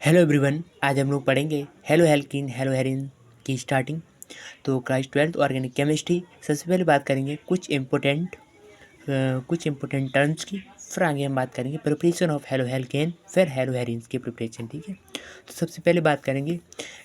Hello everyone, आज हम लोग पढ़ेंगे हेलो हेल्किन हेलो हेरिन की स्टार्टिंग। तो क्लास 12th ऑर्गेनिक केमिस्ट्री। सबसे पहले बात करेंगे कुछ इम्पोर्टेंट टर्म्स की। फिर आगे हम बात करेंगे प्रिपरेशन ऑफ हेलो हेल्केन, फिर हेलो हेरिन्स की प्रिपरेशन। ठीक है, तो सबसे पहले बात करेंगे,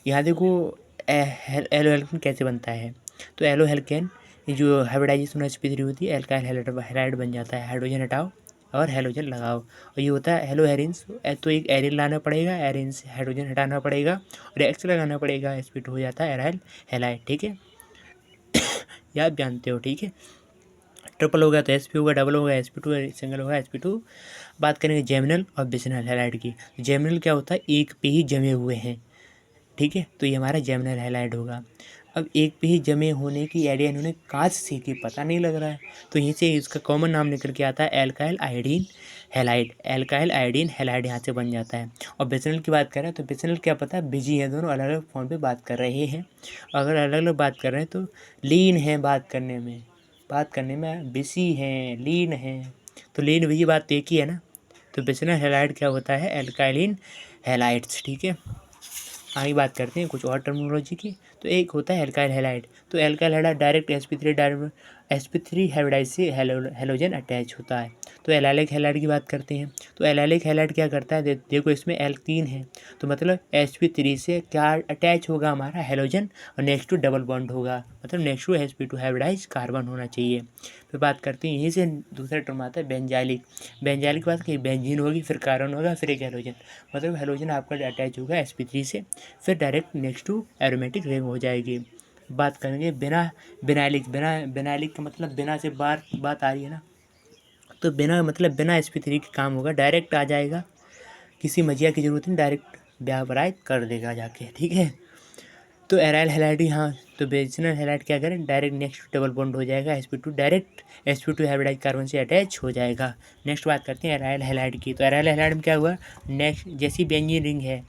यहाँ देखो हेलो हेल्केन कैसे बनता है। तो हेलो हेल्केन जो हाइब्रिडाइजेशन sp3 होती है, एल्काइल हैलाइड बन जाता है। हाइड्रोजन हटाओ और हेलोजन लगाओ, और ये होता है हेलो हेरिन्स। तो एक एरिन लाना पड़ेगा, एरिन से हाइड्रोजन हटाना पड़ेगा और एक्स लगाना पड़ेगा, sp2 हो जाता है एराइल हैलाइड। ठीक है, ये आप जानते हो। ठीक है, ट्रिपल होगा तो sp होगा, डबल होगा sp2, सिंगल होगा sp2। बात करेंगे जेमिनल और बिसिनल हैलाइड की। जेमिनल क्या होता है, एक पे ही जमे हुए हैं। ठीक है, तो ये हमारा जेमिनल हैलाइड होगा। अब एक पे ही जमे होने की आइडिया इन्होंने कहाँ से सीखी पता नहीं लग रहा है, तो यहीं से इसका कॉमन नाम निकल के आता है alkyl iodine halide. Alkyl iodine halide यहाँ से बन जाता है। और बेसिनल की बात करें तो बेसिनल क्या पता है, बिजी है, दोनों अलग अलग फ़ोन पे बात कर रहे हैं। अगर अलग अलग बात कर रहे हैं तो लीन है, बात करने में बिजी हैं, लीन हैं। तो लीन बिजी बात एक ही है ना। तो बेसिनल हैलाइड क्या होता है, एल्काइलिन हैलाइड्स। ठीक है, आगे बात करते हैं कुछ और टर्मिनोलॉजी की। तो एक होता है एल्काइल हैलाइड। तो alkyl halide direct sp3 hybridize से हेलोजन अटैच होता है। तो एलाइलिक हैलाइड की बात करते हैं। तो एलाइलिक हैलाइड क्या करता है, देखो इसमें एल्कीन है, तो मतलब sp3 से क्या अटैच होगा हमारा हेलोजन, और नेक्स्ट टू डबल बॉन्ड होगा, मतलब next to sp2 hybridize carbon होना चाहिए। फिर बात करते हैं, यहीं से दूसरा टर्म आता है बेंजाइलिक। बेंजाइलिक की बात कहीं बेंजीन होगी, फिर कार्बन होगा, फिर एक हेलोजन, मतलब हेलोजन आपका अटैच होगा sp3 से, फिर direct next to aromatic ring हो जाएगी। बात करेंगे बिनाइलिक का मतलब बिना से बात आ रही है ना, तो बिना मतलब बिना sp3 के काम होगा, डायरेक्ट आ जाएगा, किसी मजिया की ज़रूरत नहीं, डायरेक्ट ब्याह कर देगा जाके। ठीक है, तो एराइल हैलाइड यहाँ, तो बेसिनल हैलाइड क्या करें, डायरेक्ट नेक्स्ट डबल बॉन्ड हो जाएगा, sp2 direct sp2 hybridize carbon से अटैच हो जाएगा। नेक्स्ट बात करते हैं एराइल हैलाइड की। तो एराइल हैलाइड में क्या हुआ, नेक्स्ट जैसी बेंजीन रिंग है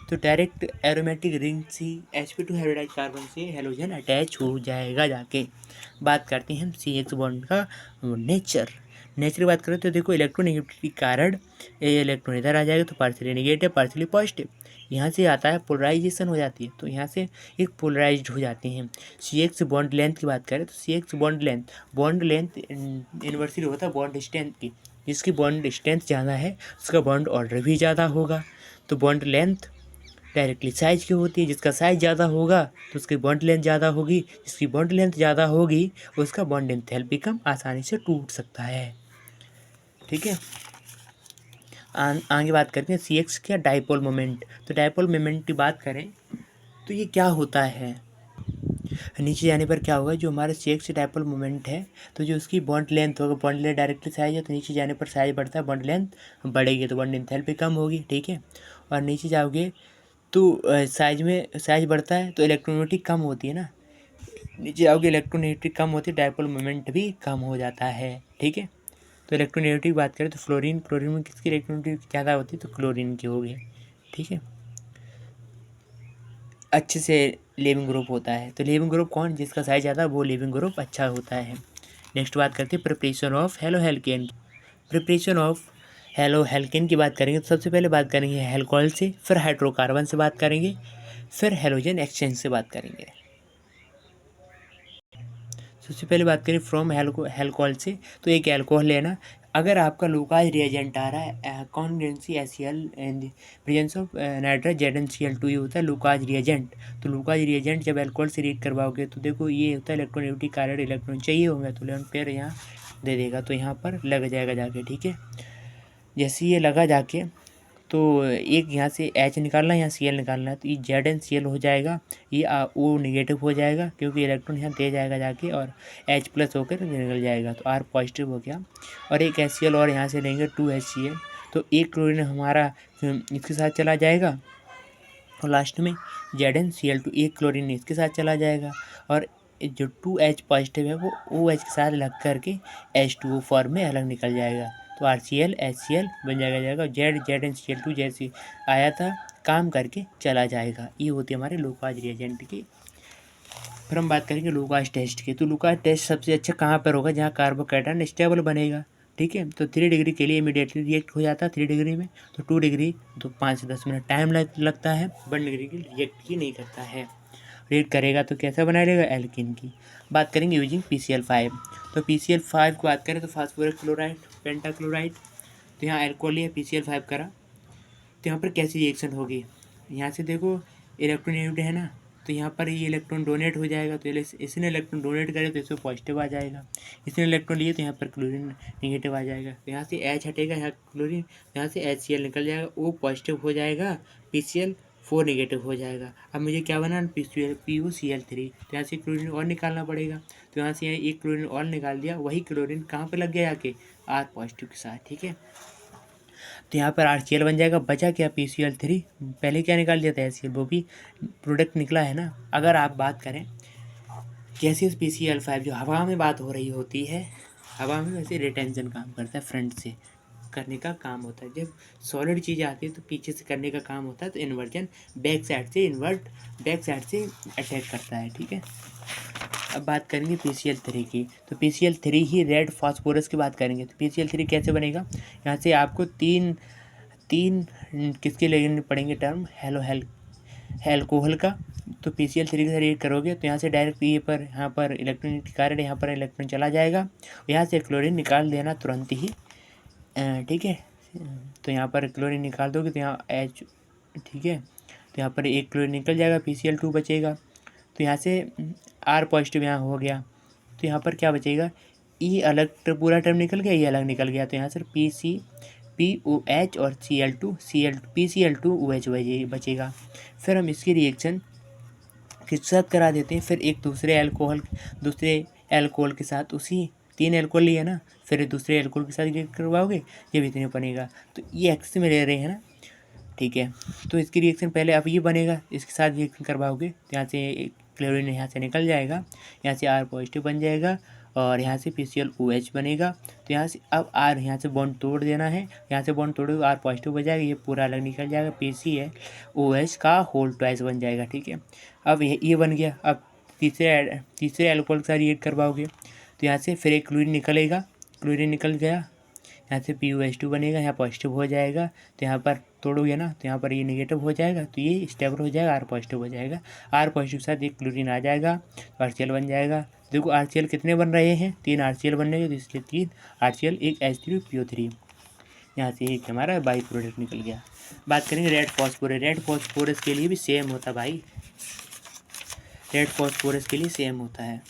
तो डायरेक्ट एरोमेटिक रिंग से sp2 हाइब्रिडाइज कार्बन से हेलोजन अटैच हो जाएगा जाके। बात करते हैं हम CH बॉन्ड का नेचर की बात करें तो देखो इलेक्ट्रोनेगेटिविटी के कारण ये इलेक्ट्रॉन इधर आ जाएगा, तो पार्शियली नेगेटिव पार्शियली पॉजिटिव, यहाँ से आता है पोलराइजेशन हो जाती है, तो यहाँ से एक पोलराइज्ड हो जाते हैं। CX बॉन्ड लेंथ की बात करें तो CX बॉन्ड लेंथ इन्वर्सली होता है बॉन्ड स्ट्रेंथ की। जिसकी बॉन्ड स्ट्रेंथ ज़्यादा है उसका बॉन्ड ऑर्डर भी ज़्यादा होगा। तो बॉन्ड लेंथ डायरेक्टली साइज की होती है, जिसका साइज ज़्यादा होगा तो उसकी बॉन्ड लेंथ ज़्यादा होगी, जिसकी बॉन्ड लेंथ ज़्यादा होगी उसका बॉन्ड एंथैल्पी कम आसानी से टूट सकता है। ठीक है, आगे बात करते हैं CX क्या, डाइपोल मोमेंट। तो डाइपोल मोमेंट की बात करें तो ये क्या होता है, नीचे जाने पर क्या होगा, जो हमारे CX डाइपोल मोमेंट है, तो जो उसकी बॉन्ड लेंथ होगा, बॉन्ड लेंथ डायरेक्टली साइज है, तो नीचे जाने पर साइज बढ़ता है, बॉन्ड लेंथ बढ़ेगी तो बॉन्ड एंथैल्पी कम होगी। ठीक है, और नीचे जाओगे तो साइज बढ़ता है तो इलेक्ट्रोनेगेटिविटी कम होती है ना, नीचे आओगे इलेक्ट्रोनेगेटिविटी कम होती है, डाइपोल मोमेंट भी कम हो जाता है। ठीक है, तो इलेक्ट्रोनेगेटिविटी की बात करें तो क्लोरीन में किसकी इलेक्ट्रोनेगेटिविटी ज़्यादा होती है, तो क्लोरीन की होगी। ठीक है, अच्छे से लिविंग ग्रुप होता है, तो लिविंग ग्रुप कौन, जिसका साइज ज़्यादा वो लिविंग ग्रुप अच्छा होता है। नेक्स्ट बात करते हैं preparation of haloalkane. Preparation of haloalkane की बात करेंगे तो सबसे पहले बात करेंगे हेल्कोल से, फिर हाइड्रोकार्बन से बात करेंगे, फिर हेलोजन एक्सचेंज से बात करेंगे। सबसे पहले बात करें फ्रॉम हेल्कोल से, तो एक एल्कोहल लेना। अगर आपका लुकाज रिएजेंट आ रहा है कॉन्ग्रेंसी HCl and presence of nitrous ZnCl2, ये होता है लुकाज रिएजेंट। तो लुकाज रिएजेंट जब एल्कोहल से रीड करवाओगे तो देखो ये होता है इलेक्ट्रोनेगेटिविटी कारण इलेक्ट्रॉन चाहिए होंगे तो इलेक्ट्रॉन पेयर यहाँ दे देगा, तो यहाँ पर लग जाएगा जाके। ठीक है, जैसे ये लगा जाके तो एक यहाँ से H निकालना है, यहाँ Cl निकालना है, तो ये ZnCl हो जाएगा, ये O निगेटिव हो जाएगा क्योंकि इलेक्ट्रॉन यहाँ दे जाएगा जाके, और H प्लस होकर निकल जाएगा, तो R पॉजिटिव हो गया। और एक HCl और यहाँ से लेंगे 2HCl, तो एक क्लोरीन हमारा इसके साथ चला जाएगा, और लास्ट में ZnCl2 एक क्लोरीन इसके साथ चला जाएगा, और जो 2H पॉजिटिव है वो OH के साथ लग करके H2O फॉर्म में अलग निकल जाएगा, तो RCl HCl बन जाएगा ZnCl2 जैसे आया था काम करके चला जाएगा। ये होती है हमारे लुकाज रिएजेंट की। फिर हम बात करेंगे लुकाज टेस्ट की। तो लुकाज टेस्ट सबसे अच्छा कहाँ पर होगा, जहाँ कार्बोकैटायन स्टेबल बनेगा, ठीक है। तो 3 डिग्री के लिए इमीडिएटली रिएक्ट हो जाता है 3 डिग्री में, तो 2 डिग्री तो 5 से 10 मिनट टाइम लगता है, 1 डिग्री के लिए रिएक्ट ही नहीं करता है। रिएक्ट करेगा तो कैसा बना लेगा, एल्कीन की। बात करेंगे यूजिंग PCl5। तो PCl5 की बात करें तो फास्फोरस क्लोराइड, पेंटाक्लोराइड, तो यहाँ एल्कोहल है PCl5 करा, तो यहाँ पर कैसी रिएक्शन होगी, यहाँ से देखो इलेक्ट्रोनेगेटिव है ना, तो यहाँ पर ये इलेक्ट्रॉन डोनेट हो जाएगा, तो इसने इलेक्ट्रॉन डोनेट करे तो इसमें पॉजिटिव आ जाएगा, इसने इलेक्ट्रॉन लिए तो यहाँ पर क्लोरीन निगेटिव आ जाएगा, तो यहाँ से H हटेगा, यहाँ क्लोरीन, यहाँ से HCl निकल जाएगा, O पॉजिटिव हो जाएगा, PCl4 निगेटिव हो जाएगा। अब मुझे क्या बनाना, PuCl3, तो यहाँ से क्लोरीन और निकालना पड़ेगा, तो यहाँ से एक क्लोरीन और निकाल दिया, वही क्लोरीन कहाँ पर लग गया आके, R पॉजिटिव के साथ, ठीक है। तो यहाँ पर RCl बन जाएगा, बचा क्या PCl3, पहले क्या निकाल दिया था HCl, वो भी प्रोडक्ट निकला है ना। अगर आप बात करें गैसियस PCl5 जो हवा में बात हो रही होती है, हवा में वैसे रिटेंशन काम करता है, फ्रंट से करने का काम होता है, जब सॉलिड चीज़ आती है तो पीछे से करने का काम होता है, तो इन्वर्जन बैक साइड से अटैक करता है, ठीक है। अब बात करेंगे PCl3 की, तो PCl3 ही रेड फास्फोरस की बात करेंगे, तो PCl3 कैसे बनेगा, यहाँ से आपको तीन किसके लेने पड़ेंगे टर्म, एल्कोहल का, तो PCl3 के साथ रिएक्ट करोगे तो यहाँ से डायरेक्ट यहाँ पर इलेक्ट्रॉन के कारण यहाँ पर इलेक्ट्रॉन चला जाएगा, यहाँ से क्लोरीन निकाल देना तुरंत ही, ठीक है। तो यहाँ पर क्लोरीन निकाल दोगे तो यहाँ H, ठीक है, तो यहाँ पर एक क्लोरीन निकल जाएगा, PCl2 बचेगा, तो यहाँ से R पॉजिटिव यहाँ हो गया, तो यहाँ पर क्या बचेगा, E अलग पूरा टर्म निकल गया, E अलग निकल गया, तो यहाँ से POH और PCl2OH बचेगा। फिर हम इसकी रिएक्शन किसके साथ करा देते हैं, फिर एक दूसरे एल्कोहल के साथ, उसी 3 एल्कोहल लिए ना, फिर दूसरे एल्कोहल के साथ रिएक्ट करवाओगे, ये भी इतने बनेगा, तो ये एक्स में ले रहे हैं ना, ठीक है। तो इसकी रिएक्शन पहले अब ये बनेगा, इसके साथ रिएक्शन करवाओगे तो यहाँ से क्लोरीन यहाँ से निकल जाएगा, यहाँ से R पॉजिटिव बन जाएगा, और यहाँ से PClOH बनेगा, तो यहाँ से अब R यहाँ से बॉन्ड तोड़ देना है, यहाँ से बॉन्ड तोड़ोगे R पॉजिटिव हो जाएगा, ये पूरा अलग निकल जाएगा, PClOH का होल ट्वाइस बन जाएगा, ठीक है। अब ये बन गया, अब तीसरे एल्कोहल के साथ रिएक्ट करवाओगे तो यहाँ से फिर एक क्लोरीन निकलेगा, क्लोरीन निकल गया, यहाँ से PuH2 बनेगा, यहाँ पॉजिटिव हो जाएगा, तो यहाँ पर तोड़ोगे ना तो यहाँ पर ये नेगेटिव हो जाएगा, तो ये स्टेबल हो जाएगा, R पॉजिटिव हो जाएगा, R पॉजिटिव के साथ एक क्लोरीन आ जाएगा, तो RCl बन जाएगा। देखो RCl कितने बन रहे हैं, 3 RCl बन रहे हैं, तो इसलिए 3 RCl, एक H3PO3, यहाँ से एक हमारा बाई प्रोडक्ट निकल गया। बात करेंगे रेड फॉस्फोरस के लिए भी सेम होता है भाई, रेड फॉस्फोरस के लिए सेम होता है।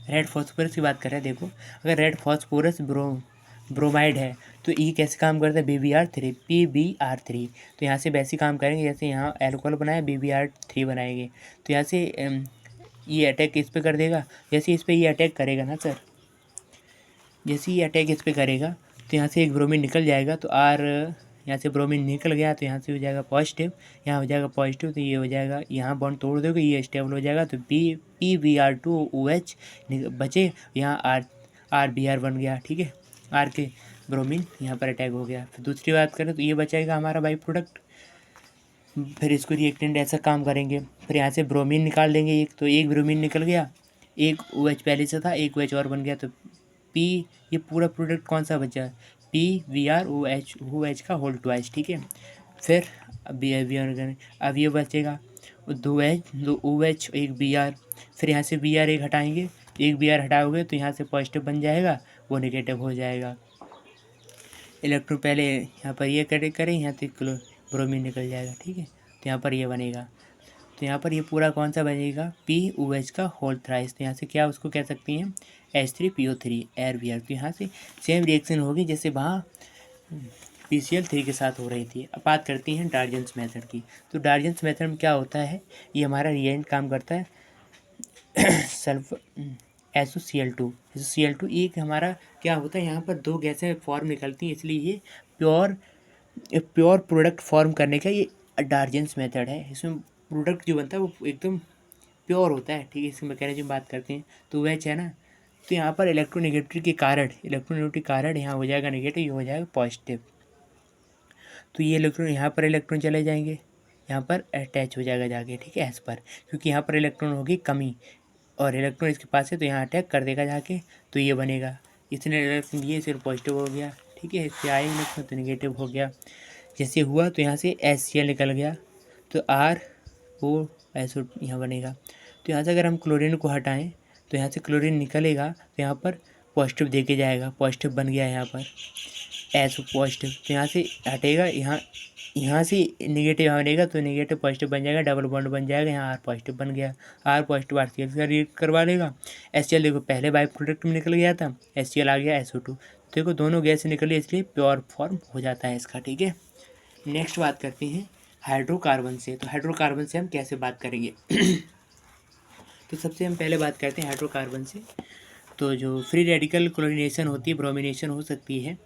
रेड फॉस्फोरस की बात करें, देखो अगर रेड फॉस्फोरस ब्रोमाइड है तो ये कैसे काम करता है, PBr3, तो यहाँ से वैसे काम करेंगे जैसे यहाँ एल्कोहल बनाया, BBr3 बनाएंगे, तो यहाँ से ये अटैक इस पे कर देगा, जैसे इस पे ये अटैक करेगा ना सर, जैसे ये अटैक इस पे करेगा तो यहाँ से एक ब्रोमीन निकल जाएगा, तो R यहाँ से ब्रोमीन निकल गया, तो यहाँ से हो जाएगा पॉजिटिव, यहाँ हो जाएगा पॉजिटिव, तो ये हो जाएगा, यहाँ बॉन्ड तोड़ दोगे ये स्टेबल हो जाएगा, तो PBr2OH बचे, यहाँ RBr बन गया, ठीक है, R के ब्रोमीन यहाँ पर अटैक हो गया। फिर दूसरी बात करें तो ये बचेगा हमारा बाई प्रोडक्ट, फिर इसको रिएक्टेंट ऐसा काम करेंगे, फिर यहाँ से ब्रोमीन निकाल देंगे एक, तो एक ब्रोमीन निकल गया, एक OH पहले से था, एक OH और बन गया, तो ये पूरा प्रोडक्ट कौन सा बचा, PBrOH का होल ट्वाइस, ठीक है। फिर अब ये बचेगा 2 OH एक Br, फिर यहाँ से Br एक हटाएंगे, एक Br हटाओगे तो यहाँ से पॉजिटिव बन जाएगा, वो नेगेटिव हो जाएगा, इलेक्ट्रॉन पहले यहाँ पर ये करें, यहाँ से ब्रोमीन निकल जाएगा, ठीक है, तो यहाँ पर ये बनेगा, तो यहाँ पर ये पूरा कौन सा बनेगा, POH का होल थ्राइस, तो यहाँ से क्या उसको कह सकती हैं, H3PO3 RBr, तो यहाँ से सेम रिएक्शन होगी जैसे वहाँ PCl3 के साथ हो रही थी। अब बात करती हैं डार्जन्स मेथड की, तो डार्जन्स मेथड में क्या होता है, ये हमारा रिएजेंट काम करता है SOCl2 एक हमारा क्या होता है, यहाँ पर 2 गैसें फॉर्म निकलती हैं, इसलिए ये प्योर प्रोडक्ट फॉर्म करने का ये डार्जन्स मेथड है, इसमें प्रोडक्ट जो बनता है वो एकदम प्योर होता है, ठीक है। इसकी मैकेनिज्म बात करते हैं, तो OH है ना, तो यहाँ पर इलेक्ट्रोनेगेटिविटी के कारण यहाँ हो जाएगा नेगेटिव, ये हो जाएगा पॉजिटिव, तो ये इलेक्ट्रॉन यहाँ पर इलेक्ट्रॉन चले जाएंगे, यहाँ पर अटैच हो जाएगा जाके, ठीक है, एस पर, क्योंकि यहाँ पर इलेक्ट्रॉन होगी कमी, और इलेक्ट्रॉन इसके पास है तो यहाँ अटैक कर देगा जाके, तो ये बनेगा। इसने इलेक्ट्रॉन दिए सिर्फ पॉजिटिव हो गया, ठीक है। इससे आए इलेक्ट्रॉन तो निगेटिव हो गया। जैसे हुआ तो यहाँ से HCl निकल गया, तो RO यहाँ बनेगा। तो यहाँ से अगर हम क्लोरीन को हटाएं तो यहाँ से क्लोरीन निकलेगा, तो यहाँ पर पॉजिटिव दे के जाएगा, पॉजिटिव बन गया यहाँ पर SO पॉजिटिव। तो यहाँ से हटेगा, यहाँ से निगेटिव यहाँ बनेगा, तो निगेटिव पॉजिटिव बन जाएगा, डबल बॉन्ड बन जाएगा, यहाँ R पॉजिटिव बन गया। R पॉजिटिव RCl से रिएक्ट करवा लेगा। HCl देखो पहले बाई प्रोडक्ट में निकल गया था, HCl आ गया SO2, देखो दोनों गैस से निकली, इसलिए प्योर फॉर्म हो जाता है इसका, ठीक है। नेक्स्ट बात करते हैं हाइड्रोकार्बन से। तो हाइड्रोकार्बन से हम कैसे बात करेंगे तो सबसे हम पहले बात करते हैं हाइड्रोकार्बन से। तो जो फ्री रेडिकल क्लोरीनेशन होती है, ब्रोमिनेशन हो सकती है,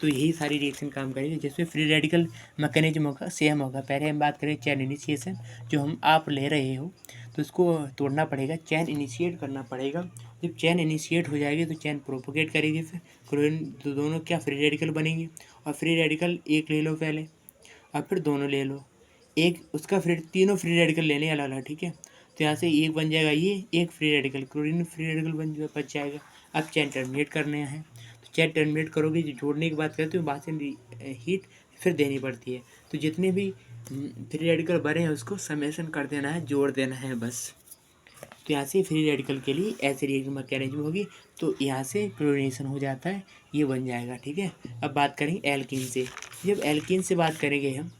तो यही सारी रिएक्शन काम करेगी। जिसमें फ्री रेडिकल मैकेनिज्म होगा सेम होगा। पहले हम बात करें चैन इनिशिएशन, जो आप ले रहे हो तो उसको तोड़ना पड़ेगा, चैन इनिशिएट करना पड़ेगा। जब चैन इनिशिएट हो जाएगी तो चैन प्रोपोगेट करेगी, फिर क्लोरीन तो दोनों क्या फ्री रेडिकल बनेंगे। और फ्री रेडिकल एक ले लो पहले, और फिर दोनों ले लो, एक उसका तीनों फ्री रेडिकल लेने अलग अलग, ठीक है। तो यहाँ से एक बन जाएगा, ये एक free radical chlorine free radical बच जाएगा। अब चैन टर्मिनेट करने हैं, तो चैन टर्मिनेट करोगे, जो जोड़ने की बात करते हो बाद से हीट फिर देनी पड़ती है। तो जितने भी फ्री रेडिकल बने हैं उसको समेशन कर देना है, जोड़ देना है बस। तो यहाँ से फ्री रेडिकल के लिए ऐसे रिएक्शन मैकेनिज्म होगी, तो यहाँ से क्लोरीनेशन हो जाता है, ये बन जाएगा, ठीक है। अब बात करेंगे एल्कीन से। जब एल्कीन से बात करेंगे हम,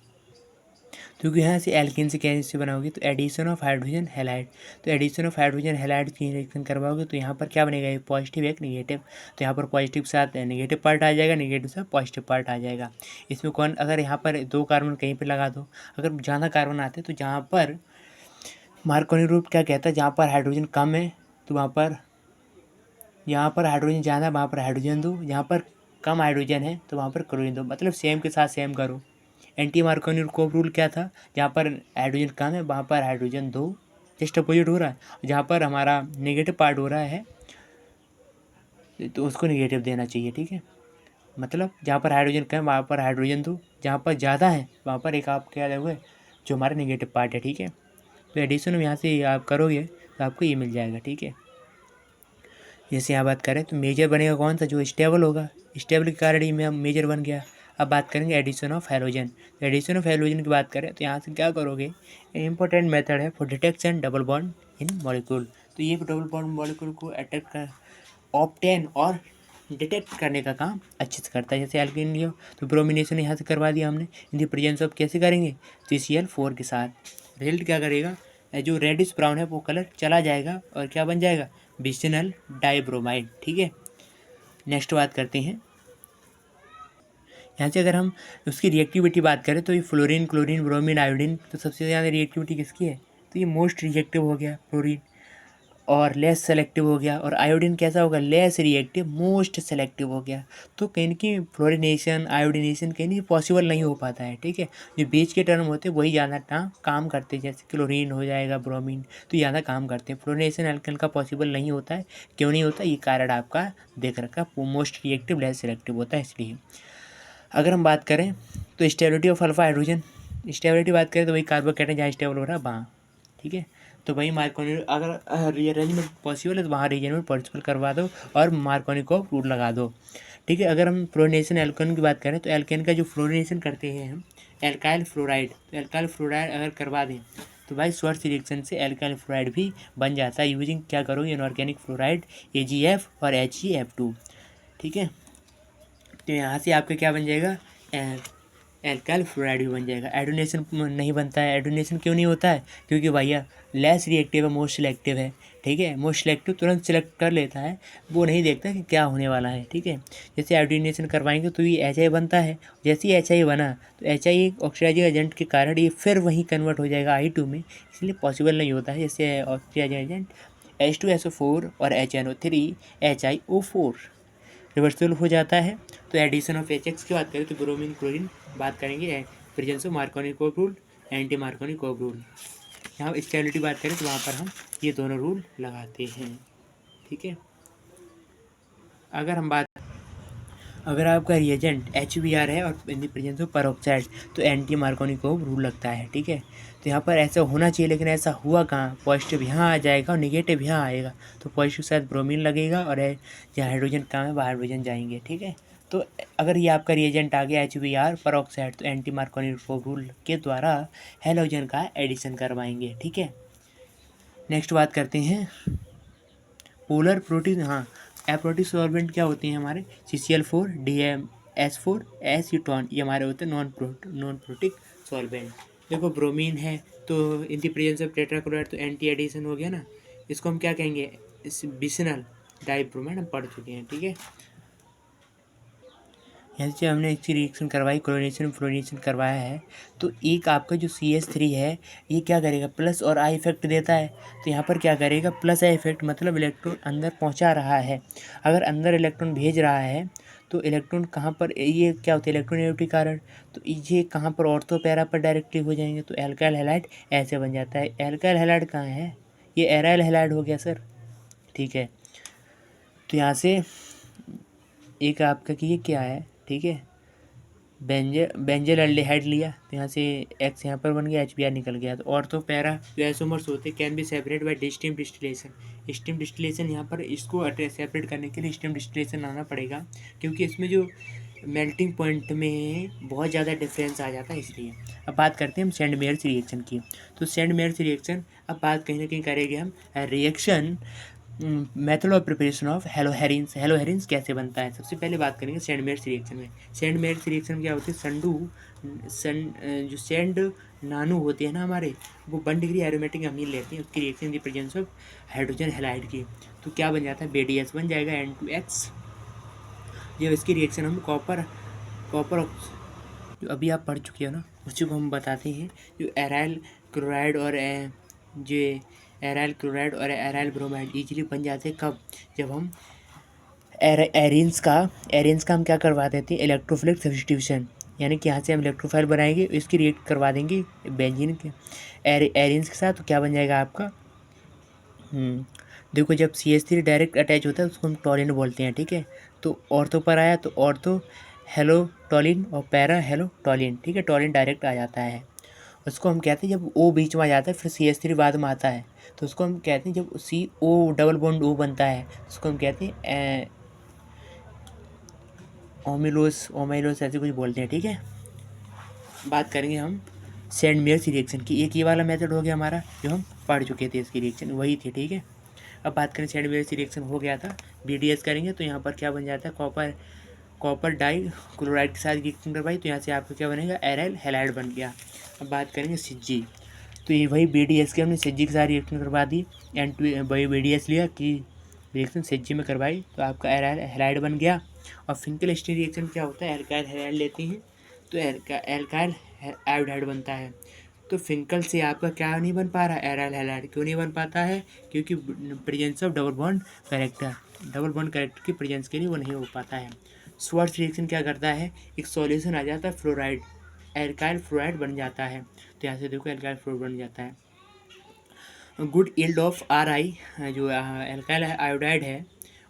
क्योंकि यहाँ से एल्कीन से कैसे बनाओगे, तो एडिशन ऑफ हाइड्रोजन हैलाइड। तो एडिशन ऑफ हाइड्रोजन हैलाइड की रिएक्शन करवाओगे तो यहाँ पर क्या बनेगा, एक पॉजिटिव एक निगेटिव। तो यहाँ पर पॉजिटिव के साथ नेगेटिव पार्ट आ जाएगा, नेगेटिव से पॉजिटिव पार्ट आ जाएगा। इसमें कौन, अगर यहाँ पर 2 कार्बन कहीं पर लगा दो, अगर ज़्यादा कार्बन आते तो जहाँ पर मार्कोनी ग्रुप क्या कहता है, जहाँ पर हाइड्रोजन कम है तो वहाँ पर, यहाँ पर हाइड्रोजन ज़्यादा है वहाँ पर हाइड्रोजन दो, जहाँ पर कम हाइड्रोजन है तो वहाँ पर क्लोरीन दो, मतलब सेम के साथ सेम करो। एंटी मार्कोनी कोप रूल क्या था, जहाँ पर हाइड्रोजन कम है वहाँ पर हाइड्रोजन दो, जस्ट अपोजिट हो रहा है। जहाँ पर हमारा नेगेटिव पार्ट हो रहा है तो उसको नेगेटिव देना चाहिए, ठीक है। मतलब जहाँ पर हाइड्रोजन कम है वहाँ पर हाइड्रोजन दो, जहाँ पर ज़्यादा है वहाँ पर एक आप क्या दोगे, जो हमारा नेगेटिव पार्ट है, ठीक है। तो एडिशन यहाँ से आप करोगे तो आपको ये मिल जाएगा, ठीक है। जैसे यहाँ बात करें तो मेजर बनेगा कौन सा, जो स्टेबल होगा, स्टेबल के कारण ही मेजर बन गया। अब बात करेंगे एडिशन ऑफ हैलोजन। तो एडिशन ऑफ हैलोजन की बात करें तो यहाँ से क्या करोगे, इंपॉर्टेंट मेथड है for detection double bond in molecule. तो ये डबल बॉन्ड मॉलिक्यूल को अटैक कर ऑब्टेन और डिटेक्ट करने का काम अच्छे से करता है। जैसे एल्कीन लियो तो ब्रोमिनेशन यहाँ से करवा दिया हमने, इन दी प्रेजेंस ऑफ कैसे करेंगे, CCl4 के साथ। रिजल्ट क्या करेगा, जो रेडिश ब्राउन है वो कलर चला जाएगा और क्या बन जाएगा, विसिनल डाइब्रोमाइड, ठीक है। नेक्स्ट बात करते हैं, यहाँ से अगर हम उसकी रिएक्टिविटी बात करें तो ये फ्लोरीन, क्लोरीन, ब्रोमीन, आयोडीन, तो सबसे ज़्यादा रिएक्टिविटी किसकी है, तो ये मोस्ट रिएक्टिव हो गया फ्लोरीन, और लेस सेलेक्टिव हो गया। और आयोडीन कैसा होगा, लेस रिएक्टिव, मोस्ट सेलेक्टिव हो गया। तो कहीं की फ्लोरिनेशन आयोडीनेशन कहीं पॉसिबल नहीं हो पाता है, ठीक है। जो बीच के टर्म होते हैं वही ज़्यादा काम करते हैं, जैसे क्लोरीन हो जाएगा, ब्रोमीन, तो ज़्यादा काम करते हैं। फ्लोरिनेशन एल्केन का पॉसिबल नहीं होता है, क्यों नहीं होता, ये कारण आपका देख रखा, मोस्ट रिएक्टिव लेस सेलेक्टिव होता है इसलिए। अगर हम बात करें तो stability of alpha hydrogen, stability बात करें तो वही कार्बोकेटन जहाँ स्टेबल हो रहा है वहाँ, ठीक है। तो वही मार्कोनी, अगर रीअरेंजमेंट पॉसिबल है तो वहाँ रीअरेंजमेंट पॉसिबल करवा दो और मार्कोनी को रूल लगा दो, ठीक है। अगर हम फ्लोरिनेशन एल्केन की बात करें तो एल्केन का जो फ्लोरिनेशन करते हैं हम एल्काइल फ्लोराइड, तो एल्काइल फ्लोराइड अगर करवा दें तो भाई स्वार्थ रिएक्शन से एल्काइल फ्लोराइड भी बन जाता है, यूजिंग क्या करोगे, इनऑर्गेनिक फ्लोराइड AgF और HeF2, ठीक है। तो यहाँ से आपका क्या बन जाएगा, एल्काइल फ्लोराइड भी बन जाएगा। एडोनेशन नहीं बनता है, एडोनेशन क्यों नहीं होता है, क्योंकि भैया लेस रिएक्टिव है, मोस्ट सिलेक्टिव है, ठीक है। मोस्ट सिलेक्टिव तुरंत सिलेक्ट कर लेता है, वो नहीं देखता कि क्या होने वाला है, ठीक है। जैसे एडोनेशन करवाएंगे तो ये HI बनता है, जैसे ही HI बना तो HI ऑक्सीडाइजिंग एजेंट के कारण ये फिर वहीं कन्वर्ट हो जाएगा I2 में, इसलिए पॉसिबल नहीं होता है। जैसे ऑक्सीडाइजिंग एजेंट H2SO4 और HNO3 HiO4 रिवर्सिबल हो जाता है। तो एडिशन ऑफ HX की बात करें तो ब्रोमीन, क्लोरीन बात करेंगे, presence of Markovnikov rule, anti Markovnikov rule. यहाँ स्टेबिलिटी बात करें तो वहाँ पर हम ये दोनों रूल लगाते हैं, ठीक है। अगर हम बात अगर आपका रिएजेंट HBr है और in the presence of peroxide तो एंटी मार्कोनिकोव रूल लगता है, ठीक है। तो यहाँ पर ऐसा होना चाहिए, लेकिन ऐसा हुआ कहाँ, पॉजिटिव यहाँ आ जाएगा और निगेटिव यहाँ आएगा। तो पॉजिटिव साथ ब्रोमीन लगेगा और जहाँ हाइड्रोजन कहाँ है वहाँ हाइड्रोजन जाएंगे, ठीक है। तो अगर ये आपका रिएजेंट आ गया HBr परऑक्साइड तो एंटी मार्कोनिकोव रूल के द्वारा हैलोजन का एडिशन करवाएंगे, ठीक है। नेक्स्ट बात करते हैं पोलर प्रोटीन। हाँ, एप्रोटिक सॉल्वेंट क्या होते हैं हमारे, CCl4 DMS4 एसीटोन, ये हमारे होते हैं नॉन प्रोटिक सॉल्वेंट। देखो ब्रोमीन है तो in the presence of tetrachloride तो एंटी एडिशन हो गया ना, इसको हम क्या कहेंगे, बिसनल डाइब्रोमाइड, हम पढ़ चुके हैं, ठीक है। यहाँ से हमने इसकी रिएक्शन करवाई, क्लोरीनेशन फ्लोरीनेशन करवाया है। तो एक आपका जो CH3 है ये क्या करेगा, प्लस और आई इफेक्ट देता है। तो यहाँ पर क्या करेगा, प्लस आई इफेक्ट मतलब इलेक्ट्रॉन अंदर पहुँचा रहा है। अगर अंदर इलेक्ट्रॉन भेज रहा है तो इलेक्ट्रॉन कहाँ पर, ये क्या होता है इलेक्ट्रोनेगेटिविटी कारण, तो ये कहाँ पर, ऑर्थो पैरा पर डायरेक्टली हो जाएंगे। तो एल्काइल हैलाइड ऐसे बन जाता है। एल्काइल हैलाइड कहाँ है, ये एराइल हैलाइड हो गया सर, ठीक है। तो यहाँ से एक आपका कि ये क्या है, ठीक है, बेंजल एल्डिहाइड लिया तो यहाँ से X यहाँ पर बन गया, HBr निकल गया। तो ऑर्थो पैरा जो आइसोमर्स होते can be separate by steam distillation. Steam distillation यहाँ पर इसको सेपरेट करने के लिए स्टीम डिस्टिलेशन आना पड़ेगा, क्योंकि इसमें जो मेल्टिंग पॉइंट में बहुत ज़्यादा डिफरेंस आ जाता है, इसलिए। अब बात करते हैं हम सेंड मेयर्स रिएक्शन की। तो सेंड मेयर्स रिएक्शन अब बात कहीं ना कहीं करेंगे हम reaction method of preparation of haloarenes. Haloarenes कैसे बनता है, सबसे पहले बात करेंगे सेंड मेयर्स रिएक्शन में। सेंड मेयर्स रिएक्शन क्या होती है, जो सेंड नानू होते हैं ना हमारे, वो 1 डिग्री एरोमेटिक अमीन लेते हैं, उसकी reaction in the presence of hydrogen halide की। तो क्या बन जाता है, BDS बन जाएगा N2X। जब इसकी रिएक्शन हम कॉपर जो अभी आप पढ़ चुके हो ना, उसी को हम बताते हैं। जो एराइल क्लोराइड और जो एराइल क्लोराइड और एराइल ब्रोमाइड ईजिली बन जाते हैं कब, जब हम एरिन्स का हम क्या करवा देते हैं, इलेक्ट्रोफिलिक सब्स्टिट्यूशन। यानी कि यहाँ से हम इलेक्ट्रोफाइल बनाएंगे, इसकी रिएक्ट करवा देंगे बेंजीन के एरिन्स के साथ। तो क्या बन जाएगा आपका, देखो जब CH3 डायरेक्ट अटैच होता है उसको हम टॉलिन बोलते हैं, ठीक है। तो ऑर्थो पर आया तो ऑर्थो हेलो टॉलिन और पैरा हेलो टॉलिन, ठीक है। टॉलिन डायरेक्ट आ जाता है, उसको हम कहते हैं जब O बीच में आ जाता है, फिर CH3 बाद में आता है, तो उसको हम कहते हैं जब CO डबल बॉन्ड O बनता है, उसको हम कहते हैं ओमाइलोस ऐसे कुछ बोलते हैं, ठीक है। बात करेंगे हम सेंड मेयर्स रिएक्शन की। एक ये वाला मेथड हो गया हमारा जो हम पढ़ चुके थे, इसकी रिएक्शन वही थी, ठीक है। अब बात करें सेंड मेयर्स रिएक्शन हो गया था, BDS करेंगे तो यहाँ पर क्या बन जाता है, कॉपर डाई क्लोराइड के साथ रिएक्शन करवाई तो यहाँ से आपका क्या बनेगा, एराइल हैलाइड बन गया। अब बात करेंगे सिज्जी, तो ये वही BDS के हमने सिज्जी के साथ रिएक्शन करवा दी, वही BDS लिया कि रिएक्शन सिज्जी में करवाई तो आपका एराइल हैलाइड बन गया। और फिंकल स्टीन रिएक्शन क्या होता है, एल्काइल हैलाइड लेते हैं तो एल्काइल आयोडाइड बनता है। तो फिंकल से आपका क्या नहीं बन पा रहा, एराइल हैलाइड क्यों नहीं बन पाता है, क्योंकि presence of double bond character की प्रेजेंस के लिए वो नहीं हो पाता है। स्वार्ट्ज रिएक्शन क्या करता है, एक सॉल्यूशन आ जाता है फ्लोराइड, एल्काइल फ्लोराइड बन जाता है। तो यहाँ से देखो एल्काइल फ्लोराइड बन जाता है। गुड यील्ड ऑफ RI जो एल्काइल आयोडाइड है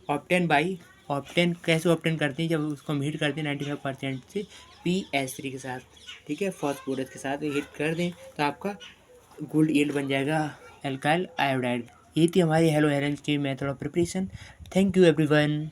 ऑप्टेन कैसे ऑप्टेन करते हैं, जब उसको हम हीट करते हैं 95% से PS3 के साथ, ठीक है, फॉस्फोरस के साथ हीट कर दें तो आपका गोल्ड यील्ड बन जाएगा एल्काइल आयोडाइड। ये थी हमारी हेलोहेरिन्स की method of preparation. Thank you everyone.